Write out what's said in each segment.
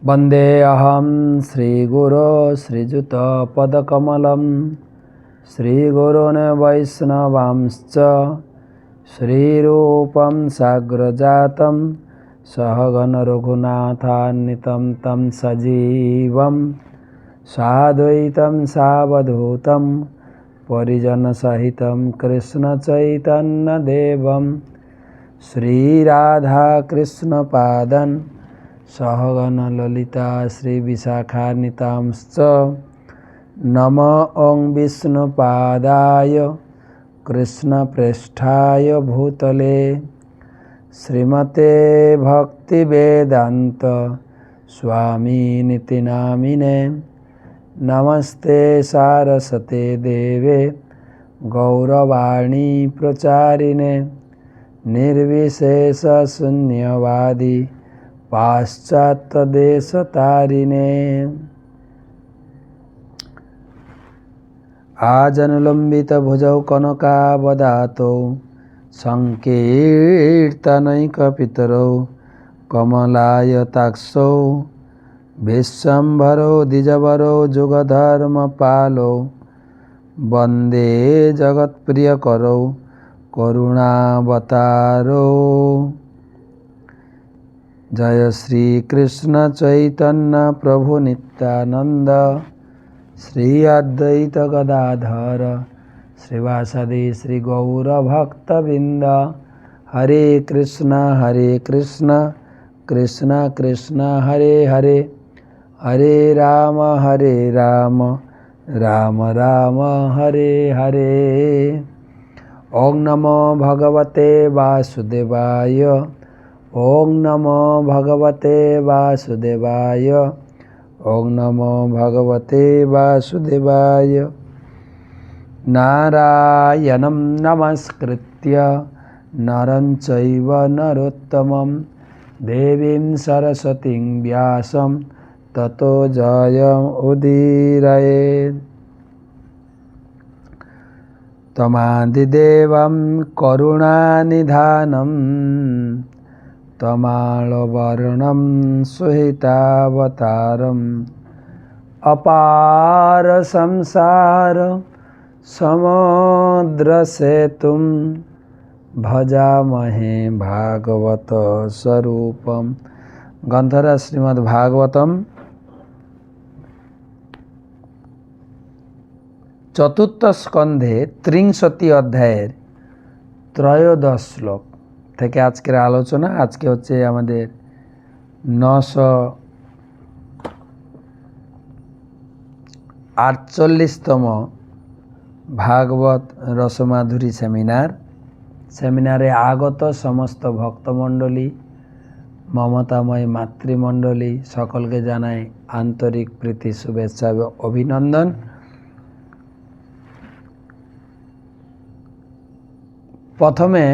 वंदे अहम श्रीगुरो श्रीयुतपदकमलं श्रीगुरून् वैष्णवांश्च श्रीरूपं साग्रजातं सहगण रघुनाथान्वितं तं सजीवं साद्वैतं सावधूतं परिजनसहितं कृष्णचैतन्यदेवं श्रीराधाकृष्णपादं सहगण ललिता श्रीविशाखान्वितांश्च नमो ॐ विष्णुपादाय कृष्णप्रेष्ठाय भूतले श्रीमते भक्तिवेदान्त स्वामिनिति नामिने नमस्ते सारस्वते देवे गौरवाणी प्रचारिणे निर्विशेषशून्यवादी पाश्चात्यदेशतारिणे आजनुलम्बितभुजौ कनकावदातौ सङ्कीर्तनैकपितरौ कमलायताक्षौ विश्वम्भरौ द्विजवरौ जुगधर्मपालौ वन्दे जगत्प्रियकरौ करुणावतारौ। जय श्री कृष्ण चैतन्य प्रभु नित्यानंद श्री अद्वैत गदाधर श्रीवासदि श्री गौर भक्तबिंद। हरे कृष्ण कृष्ण कृष्ण हरे हरे, हरे राम राम राम हरे हरे। ओं नमो भगवते वासुदेवाय, ओं नमो भगवते वासुदेवाय, ओं नमो भगवते वासुदेवाय। नारायणं नमस्कृत्य नरं चैव नरोत्तमं देवीं सरस्वतीं व्यासं ततो जयमुदीरयेत्। तमादिदेवं करुणानिधानं तमालवर्णं सुहितावतारम् अपार संसार समुद्रसेतुं भजामहे भागवत स्वरूपम। ग्रंथरा श्रीमद् भागवतम चतुर्थ स्कंधे 63 अध्यायेर त्रयोदश श्लोक থেকে আজকের আলোচনা। আজকে হচ্ছে আমাদের 948তম ভাগবত রসমাধুরী সেমিনারে আগত সমস্ত ভক্তমণ্ডলী, মমতাময় মাতৃমণ্ডলী সকলকে জানাই আন্তরিক প্রীতি শুভেচ্ছা এবং অভিনন্দন। প্রথমে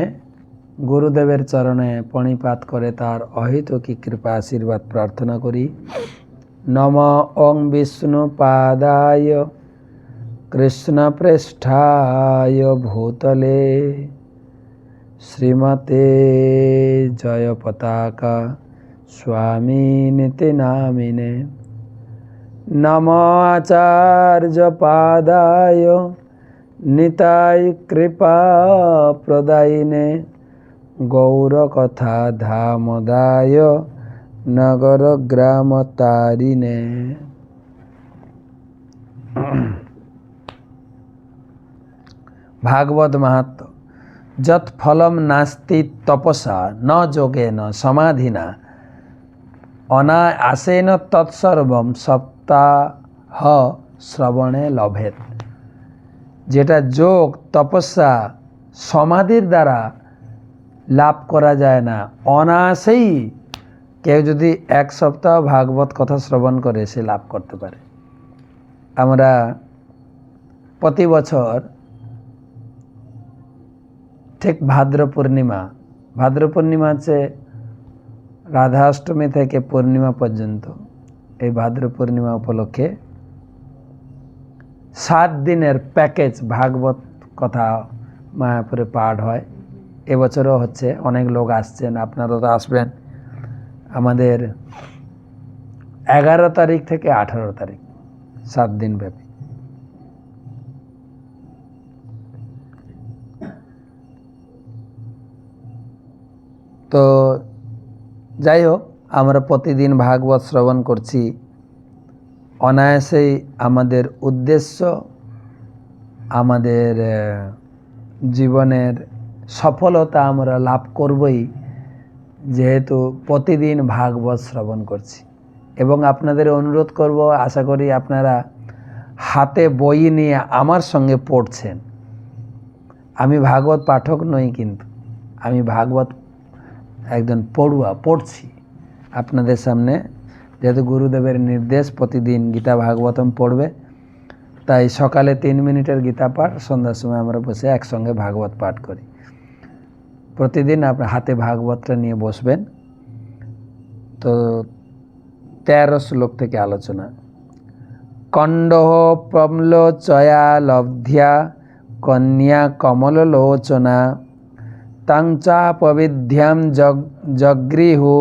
গুরুদেবের চরণে প্রণিপাত করে তার অহেতুকী কৃপা আশীর্বাদ প্রার্থনা করি। নমো ওং বিষ্ণুপাদায় কৃষ্ণপ্রেষ্ঠায় ভূতলে শ্রীমতে জয়পতাকা স্বামিনিতি নামিনে। নমো আচার্য পাদায় নিতাই কৃপা প্রদায়িনে গৌরকথা ধামদায় নগর গ্রাম তারিণে। ভাগবত মাহাত্ম্য। যৎ ফলম নাস্তি তপসা ন যোগেন সমাধিনা অনায়াসেন তৎসর্বম সপ্তাহ শ্রবণে লভেত। যেটা যোগ তপস্যা সমাধির দ্বারা লাভ করা যায় না, অনায়াসেই কেউ যদি এক সপ্তাহ ভাগবত কথা শ্রবণ করে সে লাভ করতে পারে। আমরা প্রতি বছর ঠিক ভাদ্র পূর্ণিমা হচ্ছে রাধা অষ্টমী থেকে পূর্ণিমা পর্যন্ত, এই ভাদ্র পূর্ণিমা উপলক্ষে 7 দিনের প্যাকেজ ভাগবত কথা মায়াপুরে পাঠ হয়। এবছরও হচ্ছে, অনেক লোক আসছেন, আপনারা তো আসবেন। আমাদের 11 তারিখ থেকে 18 তারিখ 7 দিন ব্যাপী। তো যাই হোক, আমরা প্রতিদিন ভাগবত শ্রবণ করছি। অনায়াসেই আমাদের উদ্দেশ্য, আমাদের জীবনের সফলতা আমরা লাভ করবই, যেহেতু প্রতিদিন ভাগবত শ্রবণ করছি। এবং আপনাদের অনুরোধ করব, আশা করি আপনারা হাতে বই নিয়ে আমার সঙ্গে পড়ছেন। আমি ভাগবত পাঠক নই, কিন্তু আমি ভাগবত একজন পড়ুয়া, পড়ছি আপনাদের সামনে। যেহেতু গুরুদেবের নির্দেশ প্রতিদিন গীতা ভাগবতম পড়বে, তাই সকালে 3 মিনিটের গীতা পাঠ, সন্ধ্যার সময় আমরা বসে একসঙ্গে ভাগবত পাঠ করি। প্রতিদিন আপনার হাতে ভাগবতটা নিয়ে বসবেন। তো 13 শ্লোক থেকে আলোচনা। কণ্ডহ প্রম্লোচয়া লব্ধ্য কন্যা কমললোচনা তাং চাপবিদ্যাম জগৃহু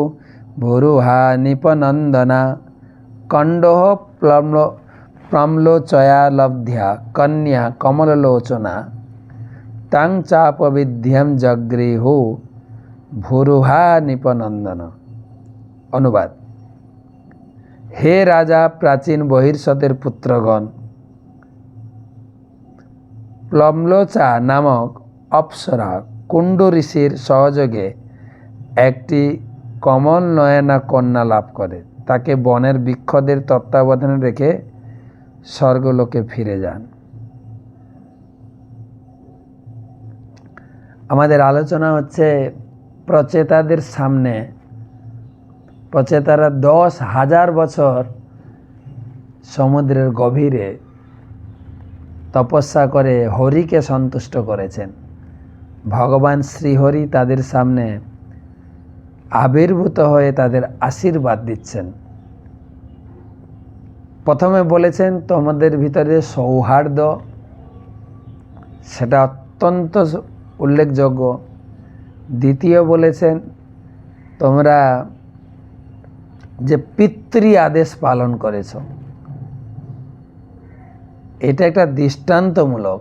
ভুরুহা নিপনন্দনা। কণ্ডহ প্রম্লোচয়া লব্ধ্য কন্যা কমললোচনা তাং চাপবিদ্যাম জগৃহু ভুরুহা নিপনন্দনা। অনুবাদ: হে রাজা, প্রাচীন বহির্ষদের পুত্রগণ, প্লম্লোচা নামক অপ্সরা কুণ্ড ঋষির সহযোগে একটি কমল নয়না কন্যা লাভ করে তাকে বনের বৃক্ষদের তত্ত্বাবধানে রেখে স্বর্গলোকে ফিরে যান। আমাদের আলোচনা হচ্ছে প্রচেতাদের সামনে। প্রচেতারা 10,000 বছর সমুদ্রের গভীরে তপস্যা করে হরিকে সন্তুষ্ট করেছেন। ভগবান শ্রীহরি তাদের সামনে আবির্ভূত হয়ে তাদের আশীর্বাদ দিচ্ছেন। প্রথমে বলেছেন তোমাদের ভিতরে সৌহার্দ্য, সেটা অত্যন্ত উল্লেখযোগ্য। দ্বিতীয় বলেছেন তোমরা যে পিতৃ আদেশ পালন করেছ, এটা একটা দৃষ্টান্তমূলক,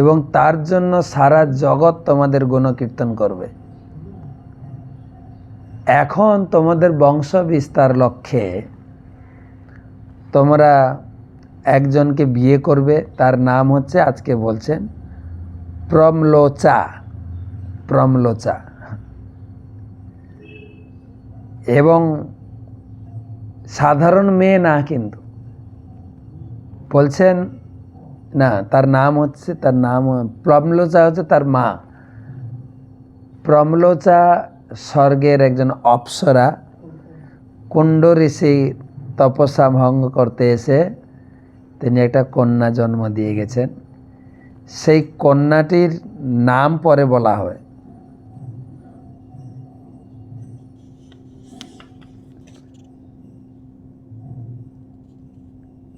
এবং তার জন্য সারা জগৎ তোমাদের গুণকীর্তন করবে। এখন তোমাদের বংশ বিস্তার লক্ষ্যে তোমরা একজনকে বিয়ে করবে, তার নাম হচ্ছে, আজকে বলছেন, প্রম্লোচা। প্রম্লোচা। এবং সাধারণ মেয়ে না, কিন্তু বলছেন না, তার নাম প্রম্লোচা হচ্ছে তার মা। প্রম্লোচা স্বর্গের একজন অপ্সরা। কুণ্ড ঋষি তপস্যা ভঙ্গ করতে এসে তিনি একটা কন্যা জন্ম দিয়ে গেছেন। সেই কন্যাটির নাম পরে বলা হয়।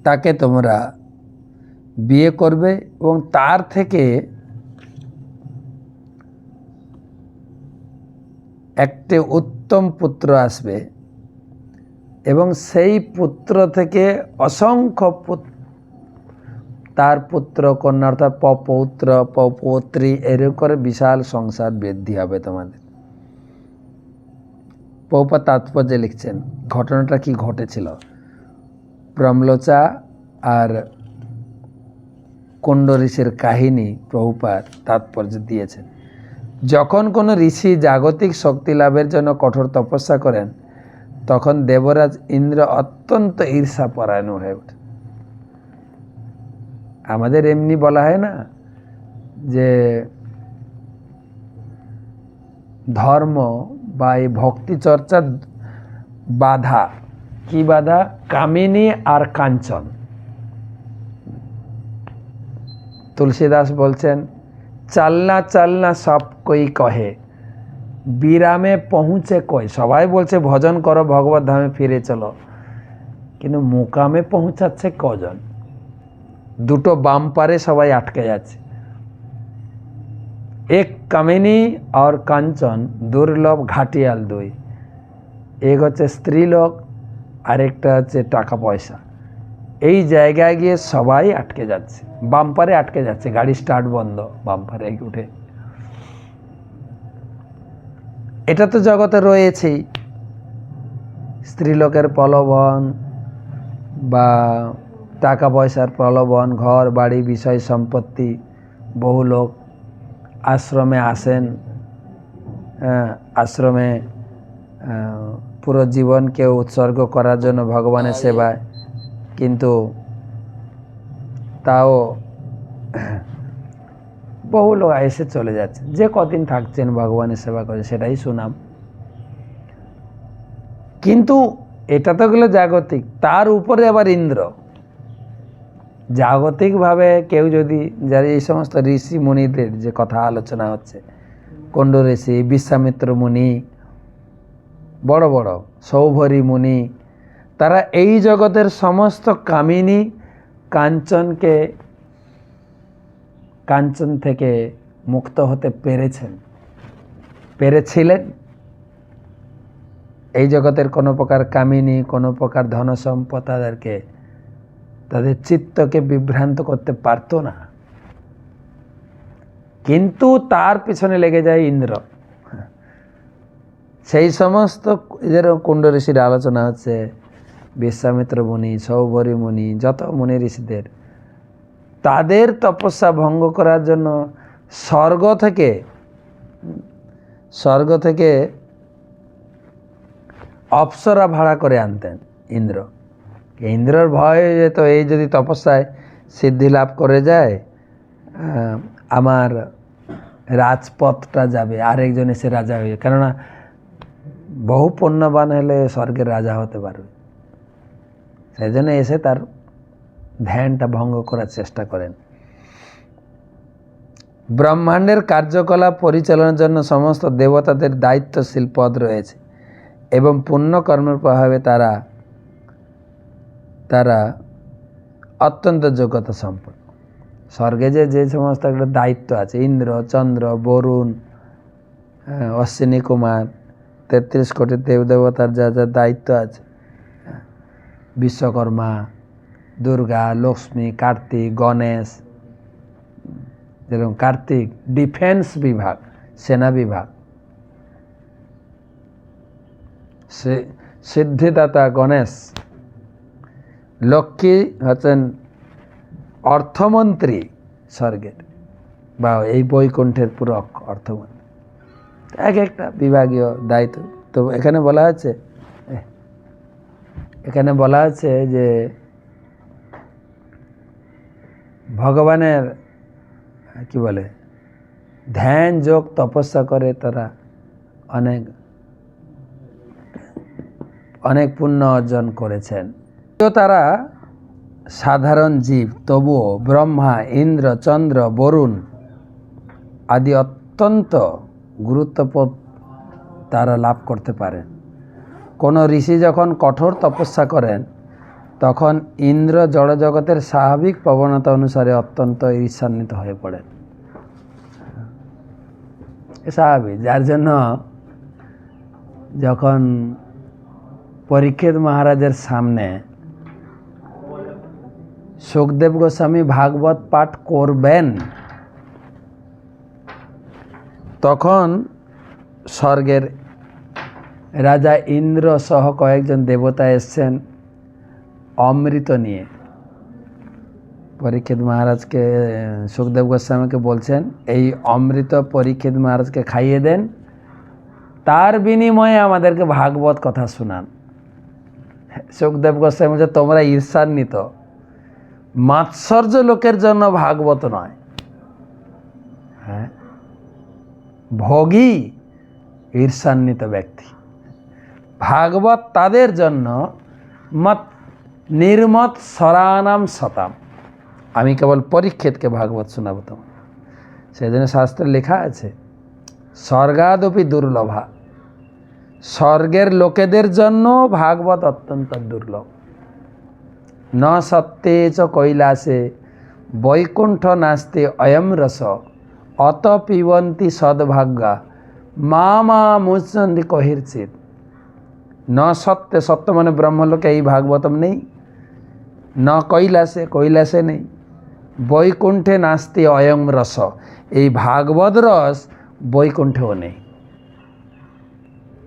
তাকে তোমরা বিয়ে করবে এবং তার থেকে একটি উত্তম পুত্র আসবে, এবং সেই পুত্র থেকে অসংখ্য তার পুত্র কন্যা অর্থাৎ পৌত্র পৌত্রী, এরকম করে বিশাল সংসার বৃদ্ধি হবে তোমাদের। প্রভুপাদ তাৎপর্যে লিখছেন ঘটনাটা কি ঘটেছিল। প্রম্লোচা আর কুণ্ড ঋষির কাহিনী প্রভুপাদ তাৎপর্য দিয়েছেন। যখন কোনো ঋষি জাগতিক শক্তি লাভের জন্য কঠোর তপস্যা করেন, তখন দেবরাজ ইন্দ্র অত্যন্ত ঈর্ষাপরায়ণ হয়ে ওঠে। আমাদের এমনি বলা হয় না যে ধর্ম বা এই ভক্তি চর্চার বাধা, কি বাধা? কামিনী আর কাঞ্চন। তুলসীদাস বলছেন, চালনা চালনা সব কই কহে, বিরামে পৌঁছে কই। সবাই বলছে ভজন করো, ভগবত ধামে ফিরে চলো, কিন্তু মুকামে পৌঁছাচ্ছে কজন? দুটো বাম পারে সবাই আটকে যাচ্ছে। এক কামিনী আর কাঞ্চন দুর্লভ ঘাটিয়াল দুই। এক হচ্ছে স্ত্রীলোক আরেকটা হচ্ছে টাকা পয়সা। এই জায়গায় গিয়ে সবাই আটকে যাচ্ছে, বাম্পারে আটকে যাচ্ছে, গাড়ি স্টার্ট বন্ধ, বাম্পারে উঠে। এটা তো জগতে রয়েছেই, স্ত্রীলোকের প্রলোভন বা টাকা পয়সার প্রলোভন, ঘর বাড়ি বিষয় সম্পত্তি। বহু লোক আশ্রমে আসেন, আশ্রমে পুরো জীবনকে উৎসর্গ করার জন্য ভগবানের সেবায়, কিন্তু তাও বহু লোক এসে চলে যাচ্ছে। যে কদিন থাকছেন ভগবানের সেবা করে সেটাই সুনাম। কিন্তু এটা তো গেলো জাগতিক, তার উপরে আবার ইন্দ্র। জাগতিকভাবে কেউ যদি, যারা এই সমস্ত ঋষি মুনিদের যে কথা আলোচনা হচ্ছে, কুণ্ড ঋষি, বিশ্বামিত্র মুনি, বড় বড় সৌভরী মুনি, তারা এই জগতের সমস্ত কামিনী কাঞ্চন থেকে মুক্ত হতে পেরেছিলেন। এই জগতের কোনো প্রকার কামিনী, কোনো প্রকার ধন সম্পদ তাদের চিত্তকে বিভ্রান্ত করতে পারতো না। কিন্তু তার পিছনে লেগে যায় ইন্দ্র। সেই সমস্ত যেরকম কুণ্ড ঋষির আলোচনা হচ্ছে, বিশ্বামিত্র মুনি, সৌভরী মুনি, যত মুনি ঋষিদের, তাদের তপস্যা ভঙ্গ করার জন্য স্বর্গ থেকে অপ্সরা ভাড়া করে আনতেন ইন্দ্র। ইন্দ্রর ভয় যেত, এই যদি তপস্যায় সিদ্ধি লাভ করে যায়, আমার রাজপথটা যাবে, আরেকজন এসে রাজা হয়ে, কেননা বহু পুণ্যবান হলে স্বর্গের রাজা হতে পারবে। সেই জন্য এসে তার ধ্যানটা ভঙ্গ করার চেষ্টা করেন। ব্রহ্মাণ্ডের কার্যকলাপ পরিচালনার জন্য সমস্ত দেবতাদের দায়িত্বশীল পদ রয়েছে এবং পুণ্যকর্মের প্রভাবে তারা অত্যন্ত যোগ্যতা সম্পন্ন। স্বর্গে যে সমস্ত একটা দায়িত্ব আছে, ইন্দ্র, চন্দ্র, বরুণ, অশ্বিনী কুমার, 33 কোটি দেবদেবতার যা যা দায়িত্ব আছে, বিশ্বকর্মা, দুর্গা, লক্ষ্মী, কার্তিক, গণেশ, যেরকম কার্তিক ডিফেন্স বিভাগ, সেনা বিভাগ, সিদ্ধিদাতা গণেশ, লক্ষ্মী হচ্ছেন অর্থমন্ত্রী স্বর্গের, বা এই বৈকুণ্ঠের পুরো অর্থমন্ত্রী। এক একটা বিভাগীয় দায়িত্ব। তো এখানে বলা আছে যে ভগবানের কি বলে ধ্যান যোগ তপস্যা করে তারা অনেক পুণ্য অর্জন করেছেন। তো তারা সাধারণ জীব, তবুও ব্রহ্মা, ইন্দ্র, চন্দ্র, বরুণ আদি অত্যন্ত গুরুত্বপদ তারা লাভ করতে পারেন। কোনো ঋষি যখন কঠোর তপস্যা করেন, তখন ইন্দ্র জড়জগতের স্বাভাবিক প্রবণতা অনুসারে অত্যন্ত ঈর্ষান্বিত হয়ে পড়েন। স্বাভাবিক, যার জন্য যখন পরীক্ষিত মহারাজের সামনে সুখদেব গোস্বামী ভাগবত পাঠ করবেন, তখন স্বর্গের রাজা ইন্দ্র সহ কয়েকজন দেবতা এসছেন অমৃত নিয়ে। পরীক্ষিত মহারাজকে, সুখদেব গোস্বামীকে বলছেন, এই অমৃত পরীক্ষিত মহারাজকে খাইয়ে দেন, তার বিনিময়ে আমাদেরকে ভাগবত কথা শোনান। সুখদেব গোস্বামী বলছে, তোমরা ঈর্ষান্বিত, মাৎসর্য লোকের জন্য ভাগবত নয়, হ্যাঁ, ভোগী ঈর্ষান্বিত ব্যক্তি। ভাগবত তাদের জন্য নির্মত সরানাম শতাম। আমি কেবল পরীক্ষিতকে ভাগবত শোনাবো তোমার। সেই জন্য শাস্ত্রে লেখা আছে, স্বর্গাদপি দুর্লভা, স্বর্গের লোকেদের জন্য ভাগবত অত্যন্ত দুর্লভ। ন সত্যে চ কৈলাসে বৈকুণ্ঠ নাস্তে অয়ম রস অত পিবন্তি সদ্ভাগ্যা মা মুচ্ছন্তি কহির্চিত। ন সত্যে, সত্য মানে ব্রহ্মলোকে এই ভাগবতম নেই, ন কৈলাসে, কৈলাসে নেই, বৈকুণ্ঠে নাস্তি অয়ং রস, এই ভাগবত রস বৈকুণ্ঠেও নেই।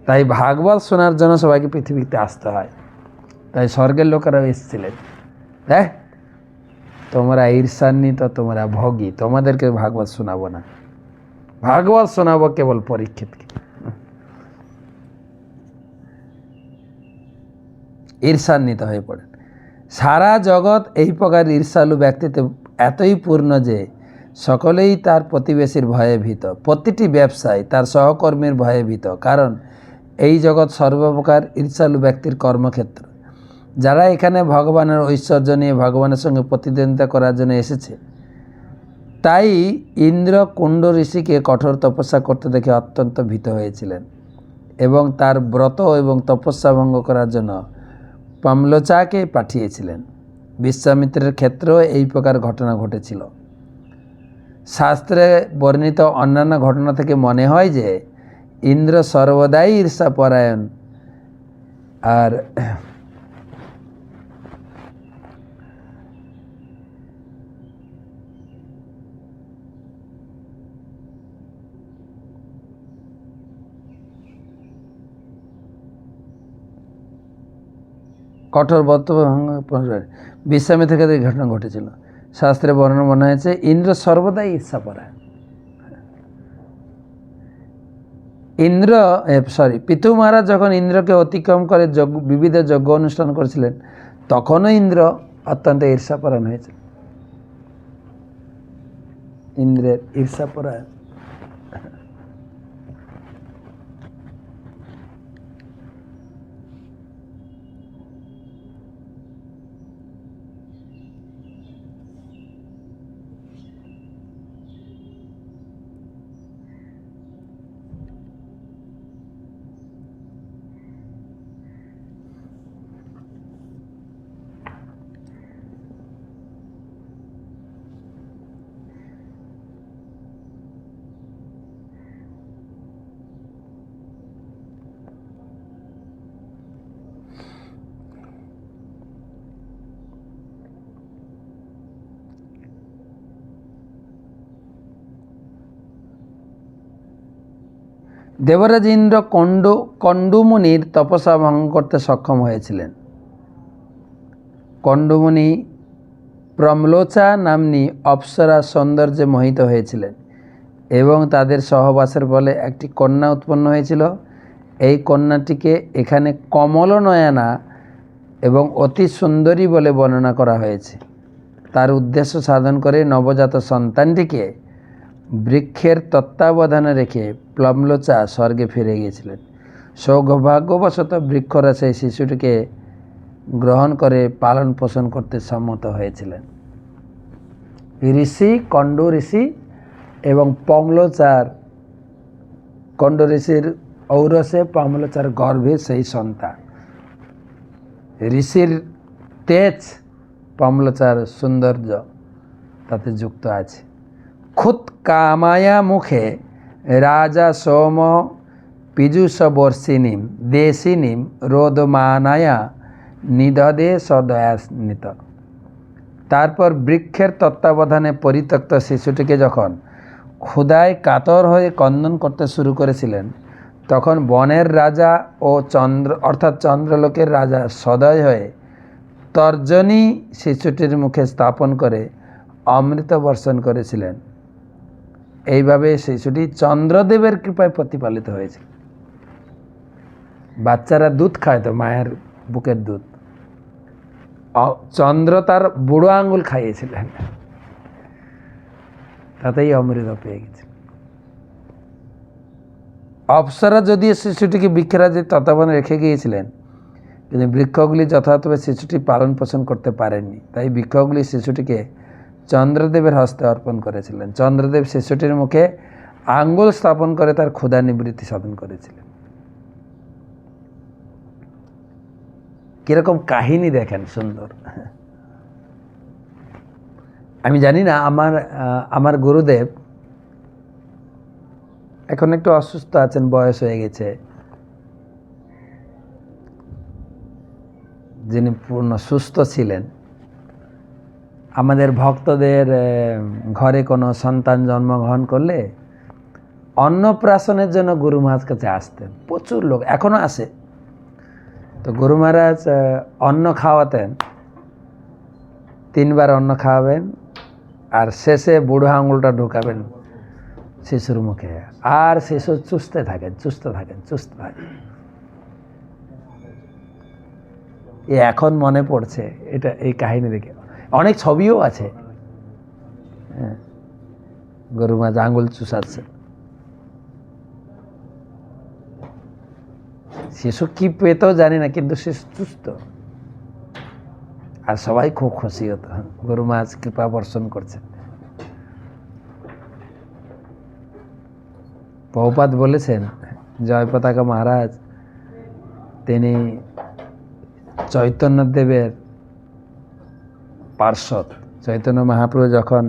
তাই ভাগবত শোনার জন্য সবাইকে পৃথিবীতে আসতে হয়। তাই স্বর্গের লোকেরাও এসেছিলেন, হ্যাঁ তোমরা ঈর্ষান্বিত, তোমরা ভোগী, তোমাদেরকে ভাগবত শোনাবো না, ভাগবত শোনাবো কেবল পরীক্ষিতকে। ঈর্ষান্বিত হয়ে পড়েন। সারা জগৎ এই প্রকার ঈর্ষালু ব্যক্তিতে এতই পূর্ণ যে সকলেই তার প্রতিবেশীর ভয়ে ভীত, প্রতিটি ব্যবসায়ী তার সহকর্মীর ভয়ে ভীত, কারণ এই জগৎ সর্বপ্রকার ঈর্ষালু ব্যক্তির কর্মক্ষেত্র। যারা এখানে ভগবানের ঐশ্বর্য নিয়ে ভগবানের সঙ্গে প্রতিদ্বন্দ্বিতা করার জন্য এসেছে, তাই ইন্দ্র কুণ্ড ঋষিকে কঠোর তপস্যা করতে দেখে অত্যন্ত ভীত হয়েছিলেন এবং তার ব্রত এবং তপস্যা ভঙ্গ করার জন্য পামলোচাকে পাঠিয়েছিলেন। বিশ্বামিত্রের ক্ষেত্রেও এই প্রকার ঘটনা ঘটেছিল। শাস্ত্রে বর্ণিত অন্যান্য ঘটনা থেকে মনে হয় যে ইন্দ্র সর্বদাই ঈর্ষাপরায়ণ, আর কঠোর বক্তব্য বিশ্বামিত্রের ক্ষেত্রে এই ঘটনা ঘটেছিল। শাস্ত্রে বর্ণনা মনে হয়েছে ইন্দ্র সর্বদাই ঈর্ষাপরায়ণ। পিতু মহারাজ যখন ইন্দ্রকে অতিক্রম করে বিবিধ যজ্ঞ অনুষ্ঠান করেছিলেন, তখনও ইন্দ্র অত্যন্ত ঈর্ষাপরায়ণ হয়েছিল। ইন্দ্রের ঈর্ষাপরায়ণ। দেবরাজ ইন্দ্র কণ্ডুমুনির তপস্যা ভঙ্গ করতে সক্ষম হয়েছিলেন। কণ্ডুমুনি প্রমলোচা নাম্নী অপ্সরা সৌন্দর্যে মোহিত হয়েছিলেন এবং তাদের সহবাসের ফলে একটি কন্যা উৎপন্ন হয়েছিল। এই কন্যাটিকে এখানে কমলনয়না এবং অতি সুন্দরী বলে বর্ণনা করা হয়েছে। তার উদ্দেশ্য সাধন করে নবজাত সন্তানটিকে বৃক্ষের তত্ত্বাবধানে রেখে প্লম্লোচা স্বর্গে ফিরে গিয়েছিলেন। সৌভাগ্যবশত বৃক্ষরা সেই শিশুটিকে গ্রহণ করে পালন পোষণ করতে সম্মত হয়েছিলেন। ঋষি কণ্ড ঋষি এবং পংলোচার, কণ্ড ঋষির ঔরসে পংলোচার গর্ভে সেই সন্তান। ঋষির তেজ পংলোচার সৌন্দর্য তাতে যুক্ত আছে। খুত কামায়া মুখে রাজা সোম পীযুষ বর্ষিণীম দেশিনীম রোদমানায়া নিদদে সদয়ান্বিত। তারপর বৃক্ষের তত্ত্বাবধানে পরিত্যক্ত শিশুটিকে যখন ক্ষুধায় কাতর হয়ে ক্রন্দন করতে শুরু করেছিলেন, তখন বনের রাজা ও চন্দ্রলোকের রাজা সদয় হয়ে তর্জনী শিশুটির মুখে স্থাপন করে অমৃত বর্ষণ করেছিলেন। এইভাবে শিশুটি চন্দ্রদেবের কৃপায় প্রতিপালিত হয়েছিল। বাচ্চারা দুধ খায় তো, মায়ের বুকের দুধ, চন্দ্র তার বুড়ো আঙুল খাইয়েছিলেন, তাতেই অমৃত পেয়ে গেছে। অপ্সরা যদিও শিশুটিকে বৃক্ষরাজের তত্ত্বাবধানে রেখে গিয়েছিলেন, কিন্তু বৃক্ষগুলি যথাযথভাবে শিশুটি পালন পোষণ করতে পারেননি। তাই বৃক্ষগুলি শিশুটিকে চন্দ্রদেবের হস্তে অর্পণ করেছিলেন। চন্দ্রদেব শিশুটির মুখে আঙ্গুল স্থাপন করে তার ক্ষুধা নিবৃত্তি সাধন করেছিলেন। কিরকম কাহিনী দেখেন, সুন্দর। আমি জানি না, আমার গুরুদেব এখন একটু অসুস্থ আছেন, বয়স হয়ে গেছে। যিনি পূর্ণ সুস্থ ছিলেন, আমাদের ভক্তদের ঘরে কোনো সন্তান জন্মগ্রহণ করলে অন্নপ্রাশনের জন্য গুরু মহারাজ কাছে আসতেন। প্রচুর লোক এখনও আসে। তো গুরু মহারাজ অন্ন খাওয়াতেন, 3 বার অন্ন খাওয়াবেন, আর শেষে বুড়ো আঙুলটা ঢুকাবেন শিশুর মুখে, আর শিশু চুষতে থাকেন। এখন মনে পড়ছে এটা, এই কাহিনী দেখে। অনেক ছবিও আছে, হ্যাঁ, গরু মাছ আঙুল চুষাচ্ছে। শিশু কি পেতো জানি না, কিন্তু শিশু চুষত, আর সবাই খুব খুশি হতো, গরু মাছ কৃপা বর্ষণ করছে। প্রভুপাদ বলেছেন, জয় পতাকা মহারাজ তিনি চৈতন্যদেবের পার্ষদ। চৈতন্য মহাপ্রভু যখন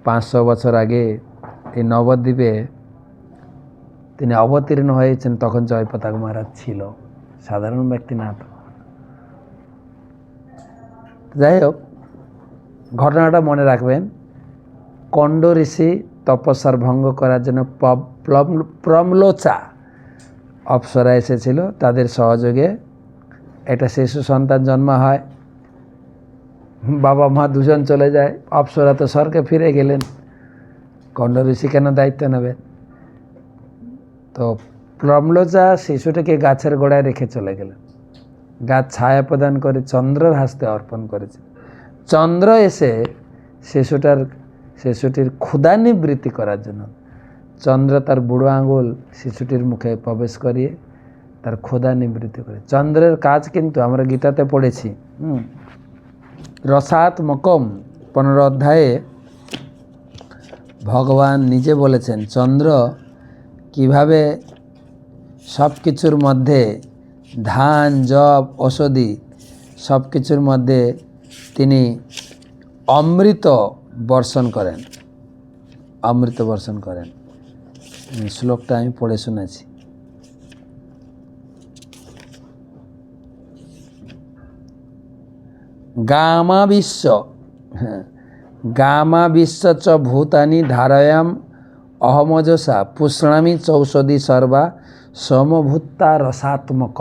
500 বছর আগে এই নবদ্বীপে তিনি অবতীর্ণ হয়েছেন, তখন জয় পতাকা মহারাজ ছিল, সাধারণ ব্যক্তি না। তো যাই হোক, ঘটনাটা মনে রাখবেন। কণ্ড ঋষি তপস্যার ভঙ্গ করার জন্য প্রমলোচা অপ্সরা এসেছিল, তাদের সহযোগে একটা শিশু সন্তান জন্ম হয়। বাবা মা দুজন চলে যায়, অপ্সরা তো স্বর্গে ফিরে গেলেন, কণ্ড ঋষি কেন দায়িত্ব নেবেন? তো প্রমলোচা শিশুটিকে গাছের গোড়ায় রেখে চলে গেলেন। গাছ ছায়া প্রদান করে চন্দ্রের হাস্তে অর্পণ করেছে। চন্দ্র এসে শিশুটির ক্ষুধা নিবৃত্তি করার জন্য চন্দ্র তার বুড়ো আঙুল শিশুটির মুখে প্রবেশ করিয়ে তার ক্ষুধা নিবৃত্তি করে। চন্দ্রের কাজ কিন্তু আমরা গীতাতে পড়েছি, রসাত্মকম 15 অধ্যায়ে ভগবান নিজে বলেছেন চন্দ্র কিভাবে সব কিছুর মধ্যে, ধান জব ঔষধি সব কিছুর মধ্যে তিনি অমৃত বর্ষণ করেন। শ্লোকটা আমি পড়ে শুনেছি। গামা বিশ্ব চ ভূতানি ধারয়াম অহমজসা পুষ্ণামি চৌষধি সর্বা সমভূতা রসাত্মক।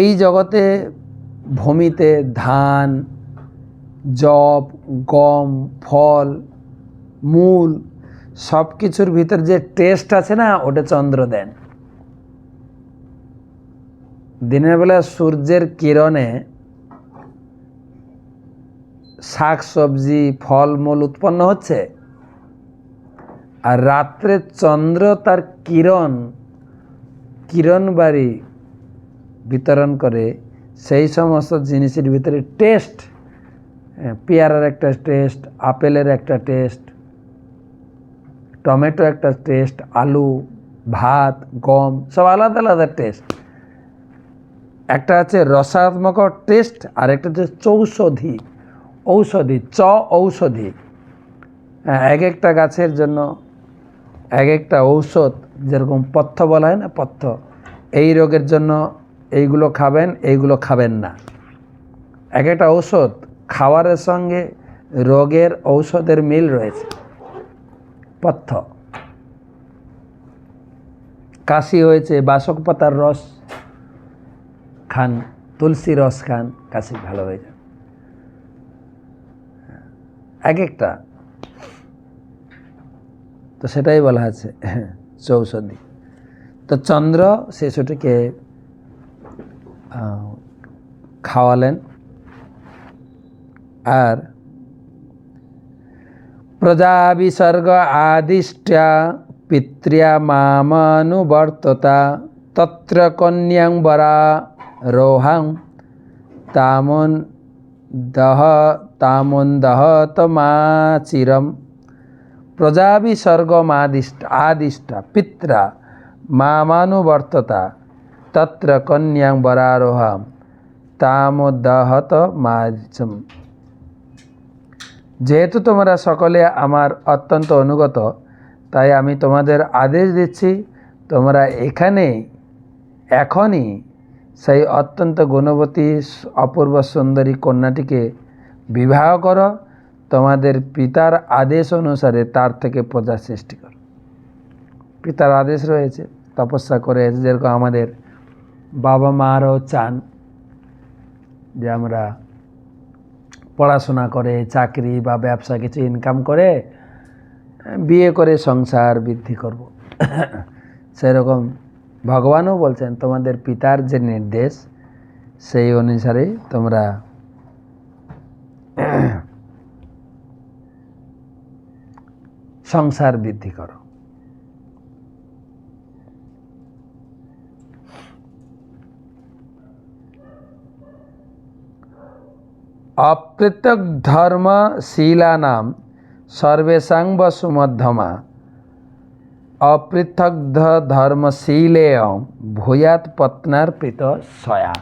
এই জগতে ভূমিতে ধান, জব, গম, ফল, মূল সব কিছুর ভিতর যে টেস্ট আছে না, ওটা চন্দ্র দেন। দিনের বেলা সূর্যের কিরণে শাক সবজি ফলমূল উৎপন্ন হচ্ছে, আর রাত্রে চন্দ্র তার কিরণ বাড়ি বিতরণ করে সেই সমস্ত জিনিসের ভিতরে টেস্ট। পেয়ারার একটা টেস্ট, আপেলের একটা টেস্ট, টমেটো একটা টেস্ট, আলু, ভাত, গম সব আলাদা আলাদা টেস্ট। একটা আছে রসাত্মক টেস্ট, আর একটা হচ্ছে ঔষধি। ঔষধি, এক একটা গাছের জন্য এক একটা ঔষধ। যেরকম পথ্য বলা হয় না, পথ্য, এই রোগের জন্য এইগুলো খাবেন, এইগুলো খাবেন না। এক একটা ঔষধ খাওয়ারের সঙ্গে রোগের ঔষধের মিল রয়েছে, পথ্য। কাশি হয়েছে, বাসক পাতার রস খান, তুলসী রস খান, কাশি ভালো হয়ে যাবে। এক একটা, তো সেটাই বলা আছে চৌষধি। তো চন্দ্র শিশুটিকে খাওয়ালেন। আর প্রজা বিসর্গ আদিষ্টা পিত্র্যা মামানুবর্ততা তত্র কন্যাং বরা রোহাং তামন দহতমাচিরম। প্রজা বিসর্গ আদিষ্টা পিত্রা মামানুবর্ততা তত্র কন্যাং বরারোহাম তামোদহত মাচম। যেহেতু তোমরা সকলে আমার অত্যন্ত অনুগত, তাই আমি তোমাদের আদেশ দিচ্ছি, তোমরা এখনই সেই অত্যন্ত গুণবতী অপূর্ব সুন্দরী কন্যাটিকে বিবাহ করো, তোমাদের পিতার আদেশ অনুসারে তার থেকে প্রজা সৃষ্টি করো। পিতার আদেশ রয়েছে, তপস্যা করে, যেরকম আমাদের বাবা মারও চান যে আমরা পড়াশোনা করে চাকরি বা ব্যবসা কিছু ইনকাম করে বিয়ে করে সংসার বৃদ্ধি করব। সেরকম ভগবানও বলছেন তোমাদের পিতার যে নির্দেশ সেই অনুসারে তোমরা সংসার বৃদ্ধি করো। অপৃথক ধর্মশীলানাম সর্বেষাং সুমধ্যমা অপৃথক ধর্মশীলেয় ভূয়াৎ পত্নার্পিত সয়া।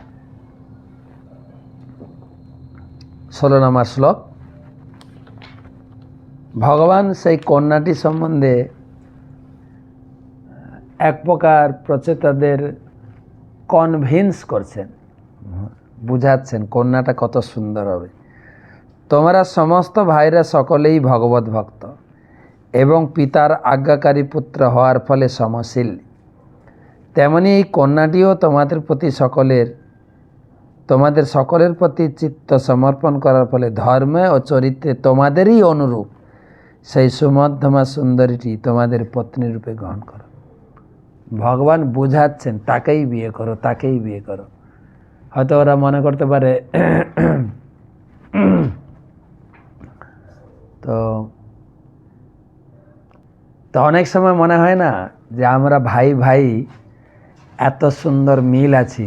16 নম্বর শ্লোক। ভগবান সেই কন্যাটি সম্বন্ধে এক প্রকার প্রচেতাদের কনভিন্স করছেন, বুঝাচ্ছেন কন্যাটা কত সুন্দর হবে। তোমরা সমস্ত ভাইরা সকলেই ভগবত ভক্ত এবং পিতার আজ্ঞাকারী পুত্র হওয়ার ফলে সমশীল, তেমনি এই কন্যাটিও তোমাদের সকলের প্রতি চিত্ত সমর্পণ করার ফলে ধর্মে ও চরিত্রে তোমাদেরই অনুরূপ সেই সুমধ্যমা সুন্দরীটি তোমাদের পত্নী রূপে গ্রহণ করো। ভগবান বুঝাচ্ছেন তাকেই বিয়ে করো, তাকেই বিয়ে করো। হয়তো ওরা মনে করতে পারে তো অনেক সময় মনে হয় না যে আমরা ভাই ভাই এত সুন্দর মিল আছি।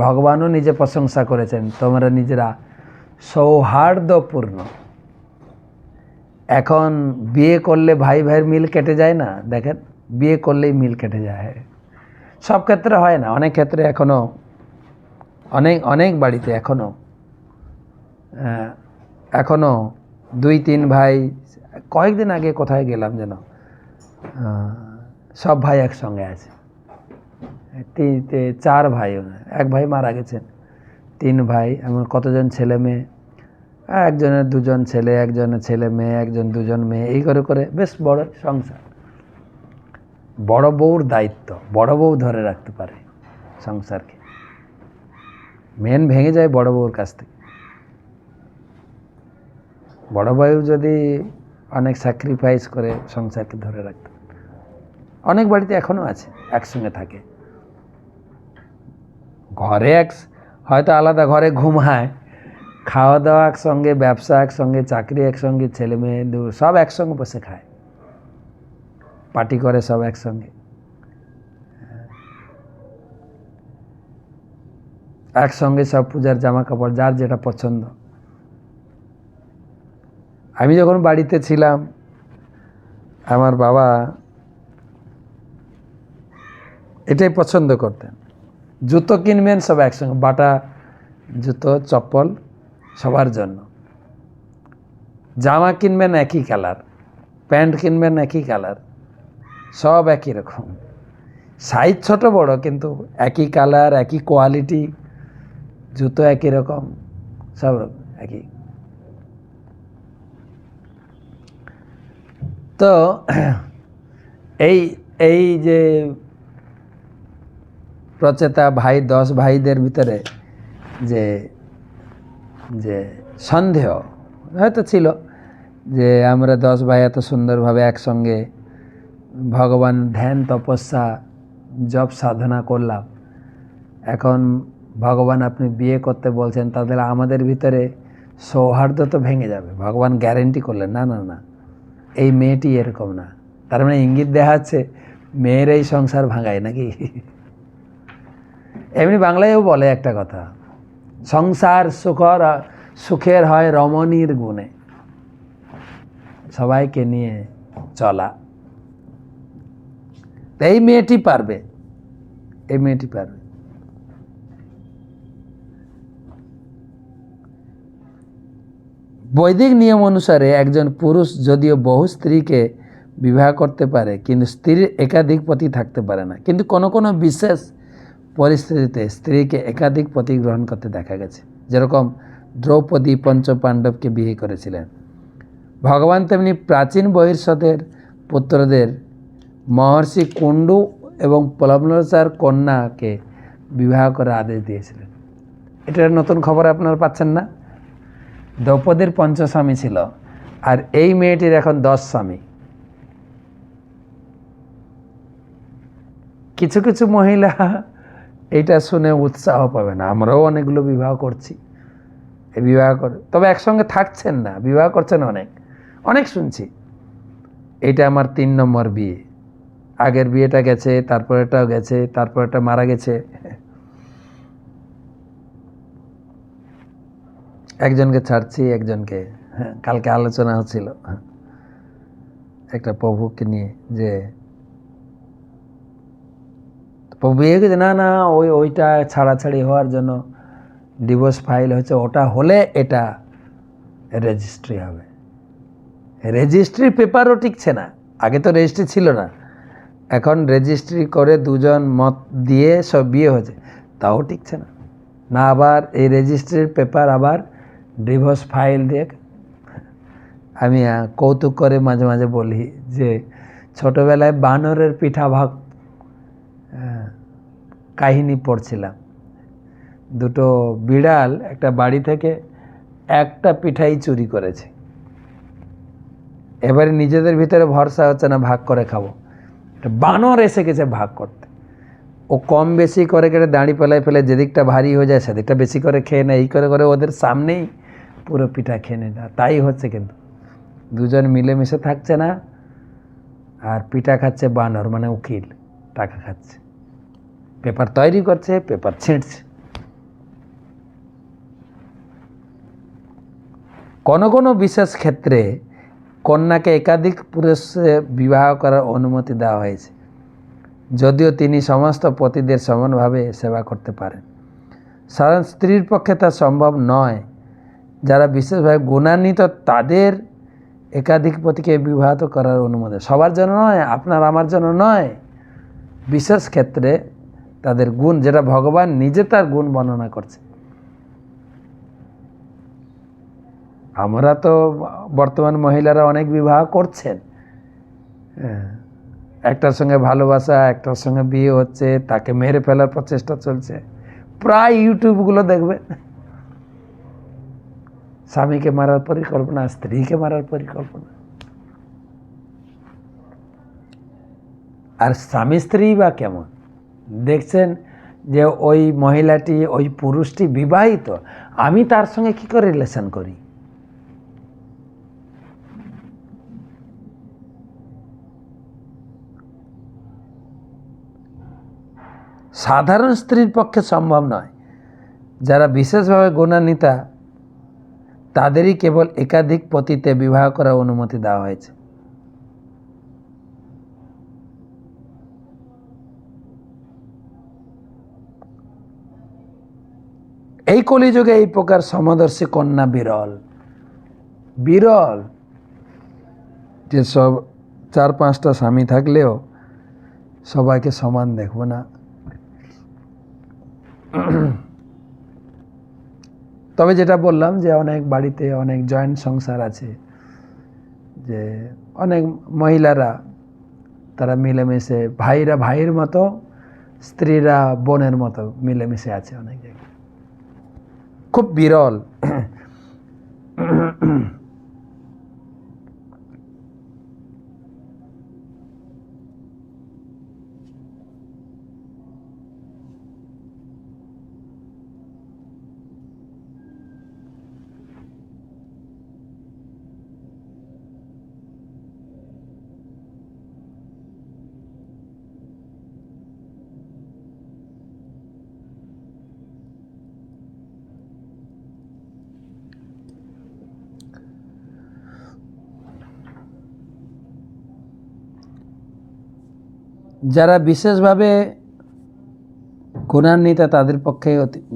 ভগবানও নিজে প্রশংসা করেছেন তোমরা নিজেরা সৌহার্দ্যপূর্ণ। এখন বিয়ে করলে ভাই ভাইয়ের মিল কেটে যায় না, দেখেন বিয়ে করলেই মিল কেটে যায়। সব ক্ষেত্রে হয় না, অনেক ক্ষেত্রে এখনও অনেক বাড়িতে এখনও 2-3 ভাই। কয়েকদিন আগে কোথায় গেলাম যেন, সব ভাই একসঙ্গে আছে। 4 ভাই, এক ভাই মারা গেছেন, 3 ভাই, এমন কতজন ছেলে মেয়ে, একজনের 2জন ছেলে, একজনের ছেলে মেয়ে, একজন 2জন মেয়ে, এই করে করে বেশ বড় সংসার। বড় বউর দায়িত্ব, বড় বউ ধরে রাখতে পারে সংসারকে। মেন ভেঙে যায় বড় বউর কাছ থেকে। বড় বউ যদি অনেক স্যাক্রিফাইস করে সংসারকে ধরে রাখতে, অনেক বাড়িতে এখনও আছে, একসঙ্গে থাকে। ঘরে হয়তো আলাদা ঘরে ঘুমায়, খাওয়া দাওয়া একসঙ্গে, ব্যবসা একসঙ্গে, চাকরি একসঙ্গে, ছেলে মেয়ে সব একসঙ্গে বসে খায়, পার্টি করে সব একসঙ্গে, একসঙ্গে সব পূজার জামা কাপড় যার যেটা পছন্দ। আমি যখন বাড়িতে ছিলাম আমার বাবা এটাই পছন্দ করতেন। জুতো কিনবেন সব একসঙ্গে, বাটা জুতো চপ্পল সবার জন্য। জামা কিনবেন একই কালার, প্যান্ট কিনবেন একই কালার, সব একই রকম, সাইজ ছোট বড় কিন্তু একই কালার, একই কোয়ালিটি, জুতো একই রকম, সব একই। তো এই যে প্রচেতা ভাই 10 ভাইদের ভিতরে যে সন্দেহ হয়তো ছিল যে আমরা 10 ভাই এত সুন্দরভাবে একসঙ্গে ভগবান ধ্যান তপস্যা জপ সাধনা করলাম, এখন ভগবান আপনি বিয়ে করতে বলছেন, তাহলে আমাদের ভিতরে সৌহার্দ্য তো ভেঙে যাবে। ভগবান গ্যারেন্টি করলেন না না না, এই মেয়েটি এরকম না। তার মানে ইঙ্গিত দেখাচ্ছে মেয়ের এই সংসার ভাঙায় নাকি। এমনি বাংলায়ও বলে একটা কথা, সংসার সুখের হয় রমণীর গুণে। সবাইকে নিয়ে চলা, এই মেয়েটি পারবে, এই মেয়েটি পারবে। বৈদিক নিয়ম অনুসারে একজন পুরুষ যদিও বহু স্ত্রীকে বিবাহ করতে পারে কিন্তু স্ত্রীর একাধিক পতি থাকতে পারে না। কিন্তু কোনো কোনো বিশেষ পরিস্থিতিতে স্ত্রীকে একাধিক পতি গ্রহণ করতে দেখা গেছে, যেরকম দ্রৌপদী পঞ্চপাণ্ডবকে বিয়ে করেছিলেন। ভগবান তেমনি প্রাচীন বহির্ষদের পুত্রদের মহর্ষি কুণ্ডু এবং প্লবনচার কন্যাকে বিবাহ করার আদেশ দিয়েছিলেন। এটা নতুন খবর আপনারা পাচ্ছেন না? দ্রৌপদীর 5 স্বামী ছিল, আর এই মেয়েটির এখন 10 স্বামী। কিছু কিছু মহিলা এটা শুনে উৎসাহ পাবে না, আমরাও অনেকগুলো বিবাহ করছি, এই বিবাহ করে, তবে একসঙ্গে থাকছেন না, বিবাহ করছেন অনেক অনেক শুনছি। এটা আমার 3 নম্বর বিয়ে, আগের বিয়েটা গেছে, তারপরেটাও গেছে, তারপরেটা মারা গেছে। একজনকে ছাড়ছি, একজনকে, কালকে আলোচনা হচ্ছিল একটা প্রভুকে নিয়ে, যে প্রভু বিয়ে গেছে, না না ওইটা ছাড়াছাড়ি হওয়ার জন্য ডিভোর্স ফাইল হচ্ছে, ওটা হলে এটা রেজিস্ট্রি হবে। রেজিস্ট্রি পেপারও টিকছে না, আগে তো রেজিস্ট্রি ছিল না, এখন রেজিস্ট্রি করে 2 জন মত দিয়ে সব বিয়ে হয়েছে, তাও টিকছে না। না আবার এই রেজিস্ট্রির পেপার আবার ডিভোর্স ফাইল দিয়ে। আমি কৌতুক করে মাঝে মাঝে বলি যে ছোটোবেলায় বানরের পিঠা ভাগ কাহিনী পড়ছিলাম। 2টো বিড়াল একটা বাড়ি থেকে একটা পিঠাই চুরি করেছে। এবারে নিজেদের ভিতরে ভরসা হচ্ছে না, ভাগ করে খাবো, বানর এসে গেছে ভাগ করতে। ও কম বেশি করে কেটে দাঁড়ি পেলায় ফেলে যেদিকটা ভারী হয়ে যায় সেদিকটা বেশি করে খেয়ে নেয়, এই করে করে ওদের সামনেই পুরো পিঠা খেয়ে নেয়। তাই হচ্ছে, কিন্তু 2 জন মিলেমিশে থাকছে না, আর পিঠা খাচ্ছে বানর, মানে উকিল, টাকা খাচ্ছে, পেপার তৈরি করছে, পেপার ছিঁড়ছে। কোনো কোনো বিশেষ ক্ষেত্রে কন্যাকে একাধিক পুরুষে বিবাহ করার অনুমতি দেওয়া হয়েছে, যদিও তিনি সমস্ত পতিদের সমানভাবে সেবা করতে পারেন। সাধারণ স্ত্রীর পক্ষে তা সম্ভব নয়। যারা বিশেষভাবে গুণান্বিত তাদের একাধিক পতিকে বিবাহ করার অনুমতি, সবার জন্য নয়, আপনার আমার জন্য নয়, বিশেষ ক্ষেত্রে তাদের গুণ, যেটা ভগবান নিজে তার গুণ বর্ণনা করছে। আমরা তো বর্তমান মহিলারা অনেক বিবাহ করছেন, একটার সঙ্গে ভালোবাসা, একটার সঙ্গে বিয়ে হচ্ছে, তাকে মেরে ফেলার প্রচেষ্টা চলছে, প্রায় ইউটিউবগুলো দেখবেন, স্বামীকে মারার পরিকল্পনা, স্ত্রীকে মারার পরিকল্পনা। আর স্বামী স্ত্রী বা কেমন দেখছেন, যে ওই মহিলাটি, ওই পুরুষটি বিবাহিত, আমি তার সঙ্গে কি করে রিলেশন করি? সাধারণ স্ত্রীর পক্ষে সম্ভব নয়। যারা বিশেষভাবে গুণান্বিতা তাদেরই কেবল একাধিক পতিতে বিবাহ করার অনুমতি দেওয়া হয়েছে। এই কলিযুগে এই প্রকার সমদর্শী কন্যা বিরল। বিরল যে সব 4-5টা স্বামী থাকলেও সবাইকে সমান দেখব না। তবে যেটা বললাম, যে অনেক বাড়িতে অনেক জয়েন্ট সংসার আছে, যে অনেক মহিলারা তারা মিলেমিশে, ভাইরা ভাইয়ের মতো, স্ত্রীরা বোনের মতো মিলেমিশে আছে অনেক জায়গায়, খুব বিরল। যারা বিশেষভাবে গুণান্বিতা তাদের পক্ষে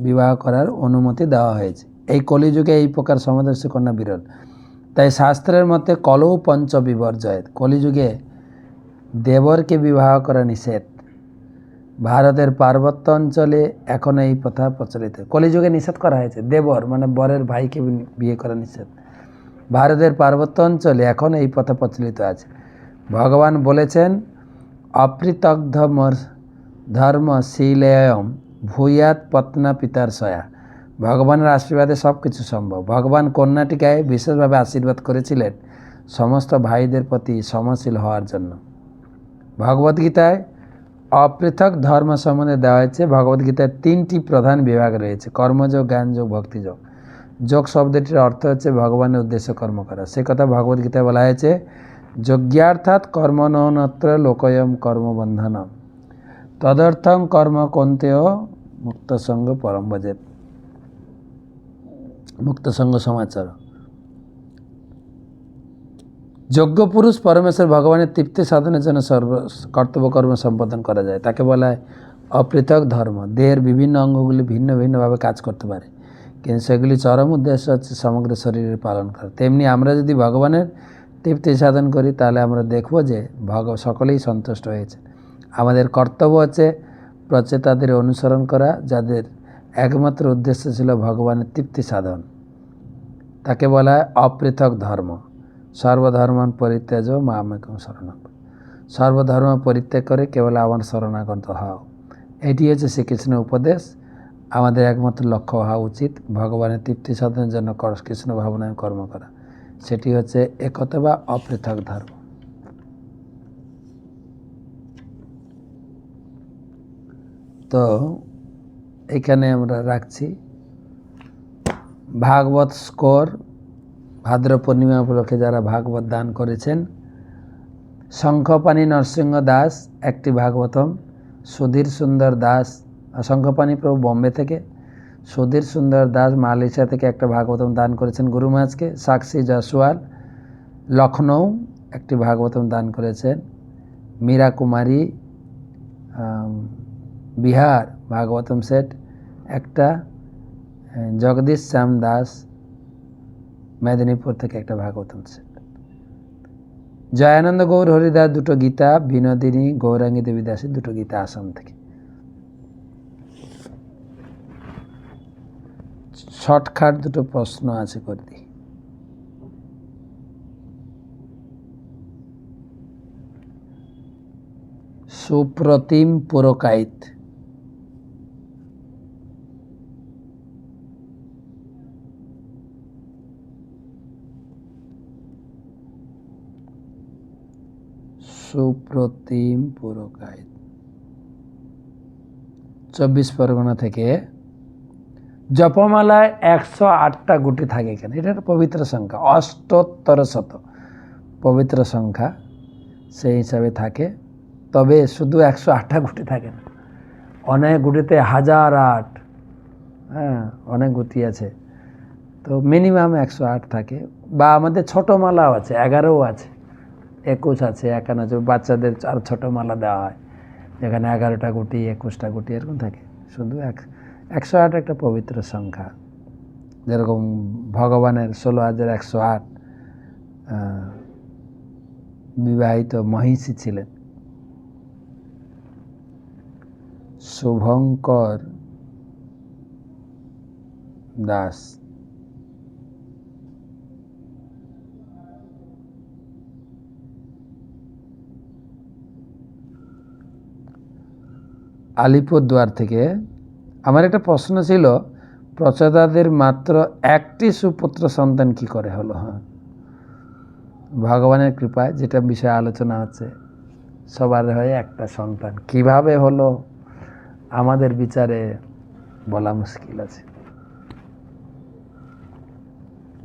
বিবাহ করার অনুমতি দেওয়া হয়েছে। এই কলিযুগে এই প্রকার সমদর্শী কন্যা বিরল। তাই শাস্ত্রের মতে কলৌ পঞ্চ বিবর্জয়েত, কলিযুগে দেবরকে বিবাহ করা নিষেধ। ভারতের পার্বত্য অঞ্চলে এখন এই প্রথা প্রচলিত। কলিযুগে নিষেধ করা হয়েছে, দেবর মানে বরের ভাইকে বিয়ে করা নিষেধ। ভারতের পার্বত্য অঞ্চলে এখন এই প্রথা প্রচলিত আছে। ভগবান বলেছেন, অপৃথক ধর্ম শীলেয়ম ভূয়াত পত্না পিতার সয়া। ভগবানের আশীর্বাদে সব কিছু সম্ভব। ভগবান কন্যাটিকায় বিশেষভাবে আশীর্বাদ করেছিলেন সমস্ত ভাইদের প্রতি সমশীল হওয়ার জন্য। ভগবদ্গীতায় অপৃথক ধর্ম সম্বন্ধে দেওয়া হয়েছে। ভগবদ্গীতার 3টি প্রধান বিভাগ রয়েছে, কর্মযোগ, জ্ঞানযোগ, ভক্তিযোগ। যোগ শব্দটির অর্থ হচ্ছে ভগবানের উদ্দেশ্যে কর্ম করা। সে কথা ভগবদ্গীতায় বলা হয়েছে, যজ্ঞার্থাৎ কর্মণনত্র লোকয়ম কর্মবন্ধনম তদর্থং কর্ম কন্তেয় মুক্তসঙ্গ পরম ভজেত। মুক্তসঙ্গ সমাচার। যোগ্য পুরুষ পরমেশ্বর ভগবানের তৃপ্তি সাধনের জন্য কর্তব্যকর্ম সম্পাদন করা যায়, তাকে বলা হয় অপৃথক ধর্ম। দেহের বিভিন্ন অঙ্গগুলি ভিন্ন ভিন্নভাবে কাজ করতে পারে, কিন্তু সেগুলি চরম উদ্দেশ্য হচ্ছে সমগ্র শরীরের পালন করা। তেমনি আমরা যদি ভগবানের তৃপ্তি সাধন করি, তাহলে আমরা দেখব যে সকলেই সন্তুষ্ট হয়েছে। আমাদের কর্তব্য হচ্ছে প্রচেতাদের অনুসরণ করা, যাদের একমাত্র উদ্দেশ্য ছিল ভগবানের তৃপ্তি সাধন। তাকে বলা হয় অপৃথক ধর্ম। সর্বধর্মান পরিত্যাজ মামেকং শরণং। সর্বধর্ম পরিত্যাগ করে কেবল আমার শরণাগত হও। এটি হচ্ছে শ্রীকৃষ্ণের উপদেশ। আমাদের একমাত্র লক্ষ্য হওয়া উচিত ভগবানের তৃপ্তি সাধনের জন্য কৃষ্ণ ভাবনায় কর্ম করা। সেটি হচ্ছে একতা বা অপৃথক ধর্ম। তো এখানে আমরা রাখছি। ভাগবত স্কোর ভাদ্র পূর্ণিমা উপলক্ষে যারা ভাগবত দান করেছেন, শঙ্খপাণি নরসিংহ দাস একটি ভাগবতম, সুধীর সুন্দর দাস শঙ্খপাণি প্রভু বোম্বে থেকে, সুধীর সুন্দর দাস মালয়েশিয়া থেকে একটা ভাগবতম দান করেছেন গুরু মহারাজকে। সাক্ষী জয়সওয়াল লখনৌ একটি ভাগবতম দান করেছেন। মীরা কুমারী বিহার ভাগবতম সেট একটা। জগদীশ শ্যাম দাস মেদিনীপুর থেকে একটা ভাগবতম সেট। জয়ানন্দ গৌর হরিদাস দুটো গীতা, বিনোদিনী গৌরাঙ্গী দেবী দাসের দুটো গীতা আসাম থেকে। শর্টকাট দুটো প্রশ্ন আছে করে দিই। সুপ্রতিম পুরকাইত সুপ্রতিম পুরকাইত 24 পরগনা থেকে। জপমালায় 108টা গুটি থাকে এখানে। এটা একটা পবিত্র সংখ্যা, অষ্টোত্তর শত পবিত্র সংখ্যা, সেই হিসাবে থাকে। তবে শুধু 108টা গুটি থাকে না, অনেক গুটিতে 1008, হ্যাঁ অনেক গুটি আছে। তো মিনিমাম 108 থাকে। বা আমাদের ছোট মালাও আছে, 11ও আছে, 21 আছে, 51 আছে। বাচ্চাদের আর ছোট মালা দেওয়া হয়, যেখানে 11টা গুটি, 21টা গুটি এরকম থাকে। শুধু 108 একটা পবিত্র সংখ্যা। যেরকম ভগবানের 16,108 বিবাহিত মহিষী ছিলেন। শুভঙ্কর দাস আলিপুরদুয়ার থেকে। আমার একটা প্রশ্ন ছিল, প্রচেতাদের মাত্র একটি সুপুত্র সন্তান কি করে হলো? হ্যাঁ, ভগবানের কৃপায়, যেটা বিষয়ে আলোচনা হচ্ছে, সবার হয়ে একটা সন্তান কিভাবে হলো আমাদের বিচারে বলা মুশকিল আছে।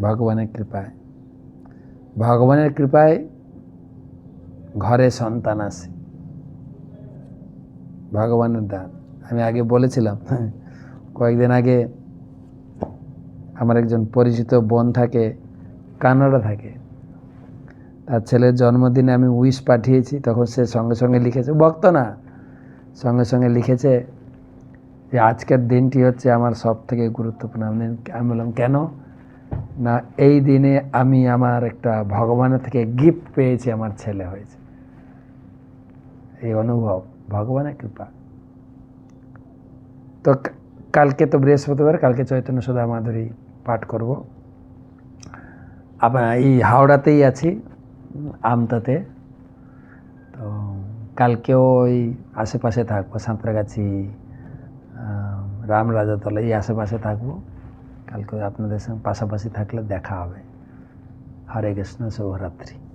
ভগবানের কৃপায়, ভগবানের কৃপায় ঘরে সন্তান আসে, ভগবানের দান। আমি আগে বলেছিলাম, কয়েকদিন আগে আমার একজন পরিচিত বোন থাকে, কানাডা থাকে, তার ছেলের জন্মদিনে আমি উইশ পাঠিয়েছি। তখন সে সঙ্গে সঙ্গে লিখেছে, ভক্ত না, সঙ্গে সঙ্গে লিখেছে যে আজকের দিনটি হচ্ছে আমার সব থেকে গুরুত্বপূর্ণ। আমি বললাম কেন? না, এই দিনে আমি আমার একটা ভগবানের থেকে গিফট পেয়েছি, আমার ছেলে হয়েছে। এই অনুভব ভগবানের কৃপা। তো কালকে তো বৃহস্পতিবার, কালকে চৈতন্য সুধা মাধুরী পাঠ করব। আবার এই হাওড়াতেই আছি, আমতাতে। তো কালকেও ওই আশেপাশে থাকবো, সাঁতরাগাছি, রামরাজাতলা, এই আশেপাশে থাকবো। কালকে আপনাদের সঙ্গে পাশাপাশি থাকলে দেখা হবে। হরে কৃষ্ণ, শুভরাত্রি।